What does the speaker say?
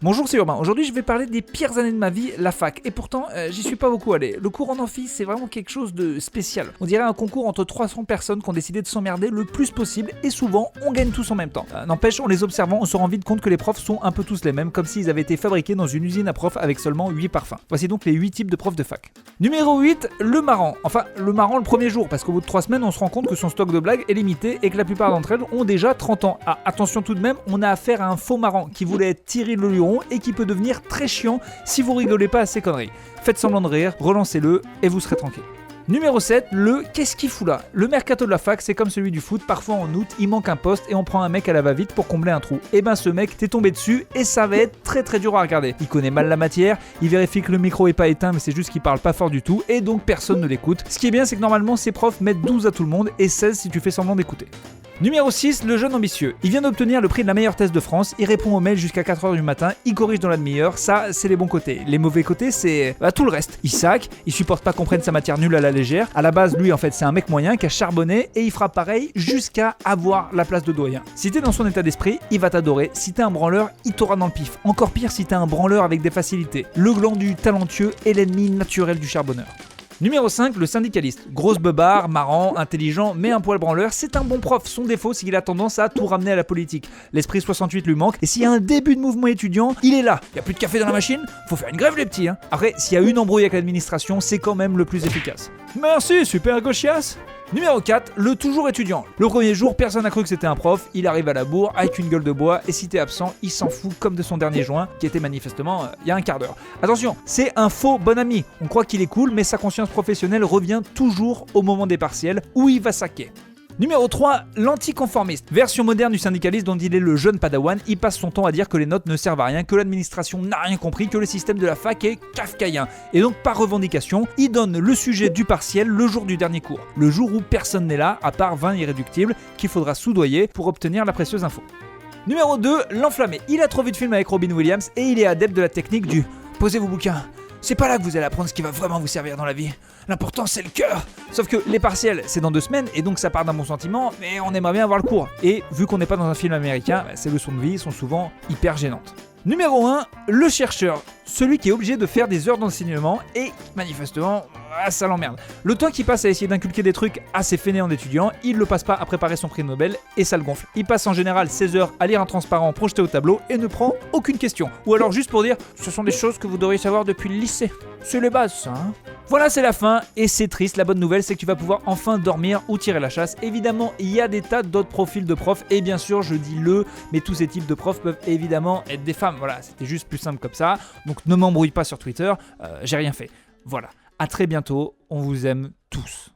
Bonjour, c'est Urbain. Aujourd'hui, je vais parler des pires années de ma vie, la fac. Et pourtant, j'y suis pas beaucoup allé. Le cours en amphi, c'est vraiment quelque chose de spécial. On dirait un concours entre 300 personnes qui ont décidé de s'emmerder le plus possible et souvent, on gagne tous en même temps. N'empêche, en les observant, on se rend vite compte que les profs sont un peu tous les mêmes, comme s'ils avaient été fabriqués dans une usine à profs avec seulement 8 parfums. Voici donc les 8 types de profs de fac. Numéro 8, le marrant. Enfin, le marrant le premier jour, parce qu'au bout de 3 semaines, on se rend compte que son stock de blagues est limité et que la plupart d'entre elles ont déjà 30 ans. Ah, attention tout de même, on a affaire à un faux marrant qui voulait être Thierry Le Luron et qui peut devenir très chiant si vous rigolez pas à ces conneries. Faites semblant de rire, relancez-le et vous serez tranquille. Numéro 7, le qu'est-ce qu'il fout là ? Le mercato de la fac, c'est comme celui du foot, parfois en août, il manque un poste et on prend un mec à la va-vite pour combler un trou. Et ben ce mec, t'es tombé dessus et ça va être très dur à regarder. Il connaît mal la matière, il vérifie que le micro est pas éteint mais c'est juste qu'il parle pas fort du tout et donc personne ne l'écoute. Ce qui est bien, c'est que normalement ces profs mettent 12 à tout le monde et 16 si tu fais semblant d'écouter. Numéro 6, le jeune ambitieux. Il vient d'obtenir le prix de la meilleure thèse de France, il répond aux mails jusqu'à 4h du matin, il corrige dans la demi-heure, ça c'est les bons côtés. Les mauvais côtés c'est tout le reste. Il sac, il supporte pas qu'on prenne sa matière nulle à la légère. À la base, lui en fait c'est un mec moyen qui a charbonné et il fera pareil jusqu'à avoir la place de doyen. Si t'es dans son état d'esprit, il va t'adorer. Si t'es un branleur, il t'aura dans le pif. Encore pire si t'es un branleur avec des facilités. Le glandu talentueux est l'ennemi naturel du charbonneur. Numéro 5, le syndicaliste. Grosse beubare, marrant, intelligent, mais un poil branleur, c'est un bon prof. Son défaut, c'est qu'il a tendance à tout ramener à la politique. L'esprit 68 lui manque, et s'il y a un début de mouvement étudiant, il est là. Y a plus de café dans la machine ? Faut faire une grève les petits, hein. Après, s'il y a une embrouille avec l'administration, c'est quand même le plus efficace. Merci, super gauchias. Numéro 4, le toujours étudiant. Le premier jour, personne n'a cru que c'était un prof, il arrive à la bourre avec une gueule de bois et si t'es absent, il s'en fout comme de son dernier joint qui était manifestement il y a un quart d'heure. Attention, c'est un faux bon ami. On croit qu'il est cool, mais sa conscience professionnelle revient toujours au moment des partiels où il va saquer. Numéro 3, l'anticonformiste. Version moderne du syndicaliste dont il est le jeune padawan, il passe son temps à dire que les notes ne servent à rien, que l'administration n'a rien compris, que le système de la fac est kafkaïen. Et donc par revendication, il donne le sujet du partiel le jour du dernier cours. Le jour où personne n'est là, à part 20 irréductibles, qu'il faudra soudoyer pour obtenir la précieuse info. Numéro 2, l'enflammé. Il a trop vu de films avec Robin Williams et il est adepte de la technique du « posez vos bouquins ». C'est pas là que vous allez apprendre ce qui va vraiment vous servir dans la vie. L'important c'est le cœur. Sauf que les partiels c'est dans 2 semaines et donc ça part d'un bon sentiment, mais on aimerait bien avoir le cours. Et vu qu'on n'est pas dans un film américain, ces leçons de vie sont souvent hyper gênantes. Numéro 1, le chercheur. Celui qui est obligé de faire des heures d'enseignement et manifestement, ça l'emmerde. Le temps qu'il passe à essayer d'inculquer des trucs à ses fainéants d'étudiants, il le passe pas à préparer son prix Nobel et ça le gonfle. Il passe en général 16 heures à lire un transparent projeté au tableau et ne prend aucune question. Ou alors juste pour dire, ce sont des choses que vous devriez savoir depuis le lycée. C'est les bases ça, hein. Voilà, c'est la fin et c'est triste. La bonne nouvelle, c'est que tu vas pouvoir enfin dormir ou tirer la chasse. Évidemment, il y a des tas d'autres profils de profs et bien sûr, je dis mais tous ces types de profs peuvent évidemment être des femmes. Voilà, c'était juste plus simple comme ça. Donc ne m'embrouille pas sur Twitter, j'ai rien fait. Voilà, à très bientôt, on vous aime tous.